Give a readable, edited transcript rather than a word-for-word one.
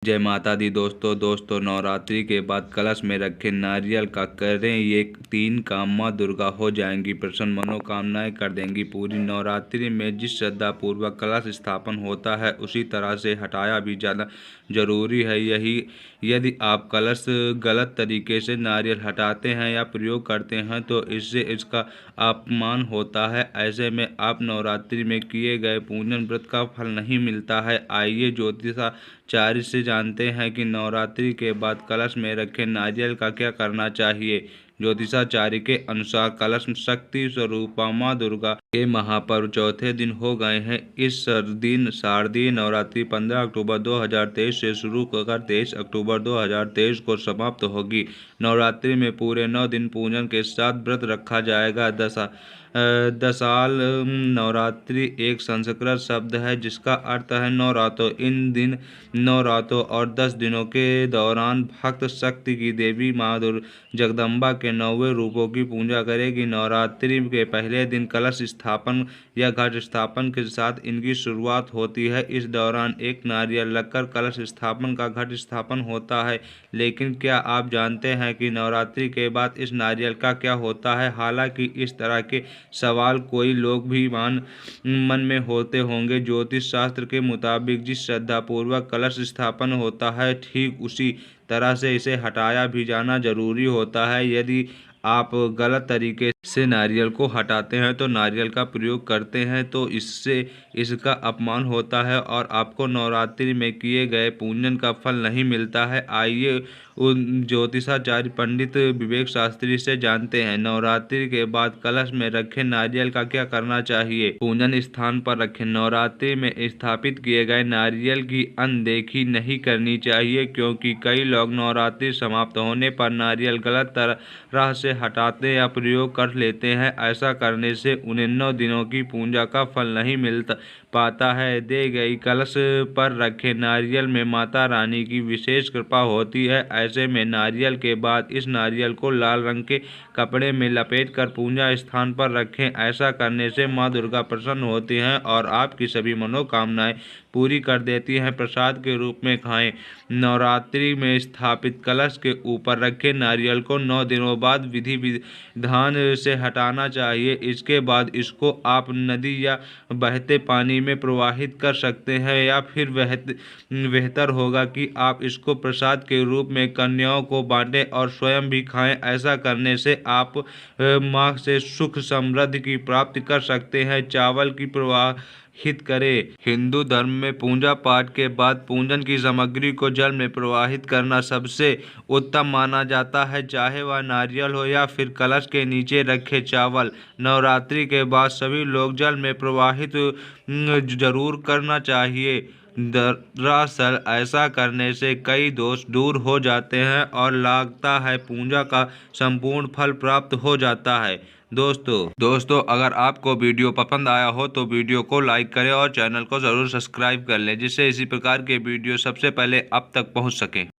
जय माता दी दोस्तों नवरात्रि के बाद कलश में रखे नारियल का करें ये 3 काम, माँ दुर्गा हो जाएंगी प्रसन्न, मनोकामनाएं कर देंगी पूरी। नवरात्रि में जिस श्रद्धा पूर्वक कलश स्थापन होता है उसी तरह से हटाया भी जाना जरूरी है। यही यदि आप कलश गलत तरीके से नारियल हटाते हैं या प्रयोग करते हैं तो इससे इसका अपमान होता है। ऐसे में आप नवरात्रि में किए गए पूजन व्रत का फल नहीं मिलता है। आइए ज्योतिषाचार्य से जानते हैं कि नवरात्रि के बाद कलश में रखे नारियल का क्या करना चाहिए। ज्योतिषाचार्य के अनुसार कलश शक्ति स्वरूपा माँ दुर्गा के महापर्व चौथे दिन हो गए हैं। इस दिन शारदीय नवरात्रि 15 अक्टूबर 2023 से शुरू होकर 23 अक्टूबर 2023 को समाप्त होगी। नवरात्रि में पूरे 9 दिन पूजन के साथ व्रत रखा जाएगा। दसाल नवरात्रि एक संस्कृत शब्द है जिसका अर्थ है 9 रातों। इन दिन 9 रातों और 10 दिनों के दौरान भक्त शक्ति की देवी माँ जगदम्बा के 9वें रूपों की पूजा करेगी। नवरात्रि के पहले दिन कलश स्थापन या घट स्थापन के साथ इनकी शुरुआत होती है। इस दौरान एक नारियल रखकर कलश स्थापन का घट स्थापन होता है। लेकिन क्या आप जानते हैं कि नवरात्रि के बाद इस नारियल का क्या होता है? हालांकि इस तरह के सवाल कोई लोग भी मन में होते होंगे। ज्योतिष शास्त्र के मुताबिक जिस श्रद्धा पूर्वक कलश स्थापन होता है ठीक उसी तरह से इसे हटाया भी जाना जरूरी होता है। यदि आप गलत तरीके से नारियल को हटाते हैं तो नारियल का प्रयोग करते हैं तो इससे इसका अपमान होता है और आपको नवरात्रि में किए गए पूजन का फल नहीं मिलता है। आइए उन ज्योतिषाचार्य पंडित विवेक शास्त्री से जानते हैं नवरात्रि के बाद कलश में रखे नारियल का क्या करना चाहिए। पूजन स्थान पर रखें। नवरात्रि में स्थापित किए गए नारियल की अनदेखी नहीं करनी चाहिए क्योंकि कई लोग नवरात्रि समाप्त होने पर नारियल गलत तरह से हटाते या प्रयोग कर लेते हैं। ऐसा करने से उन्हें 9 दिनों की पूजा का फल नहीं मिल पाता है। दे गई कलश पर रखे नारियल में माता रानी की विशेष कृपा होती है। ऐसे में नारियल के बाद इस नारियल को लाल रंग के कपड़े में लपेटकर पूजा स्थान पर रखें। ऐसा करने से माँ दुर्गा प्रसन्न होती हैं और आपकी सभी मनोकामनाएं पूरी कर देती हैं। प्रसाद के रूप में खाएं। नवरात्रि में स्थापित कलश के ऊपर रखे नारियल को 9 दिनों बाद विधि विधान से हटाना चाहिए। इसके बाद इसको आप नदी या बहते पानी में प्रवाहित कर सकते हैं या फिर बेहतर होगा कि आप इसको प्रसाद के रूप में कन्याओं को बांटें और स्वयं भी खाएं। ऐसा करने से आप माँ से सुख समृद्धि की प्राप्ति कर सकते हैं। चावल की प्रवाहित करें। हिंदू धर्म में पूजा पाठ के बाद पूजन की सामग्री को जल में प्रवाहित करना सबसे उत्तम माना जाता है, चाहे वह नारियल हो या फिर कलश के नीचे रखे चावल। नवरात्रि के बाद सभी लोग जल में प्रवाहित जरूर करना चाहिए। दरअसल ऐसा करने से कई दोष दूर हो जाते हैं और लगता है पूजा का संपूर्ण फल प्राप्त हो जाता है। दोस्तों अगर आपको वीडियो पसंद आया हो तो वीडियो को लाइक करें और चैनल को ज़रूर सब्सक्राइब कर लें जिससे इसी प्रकार के वीडियो सबसे पहले आप तक पहुंच सकें।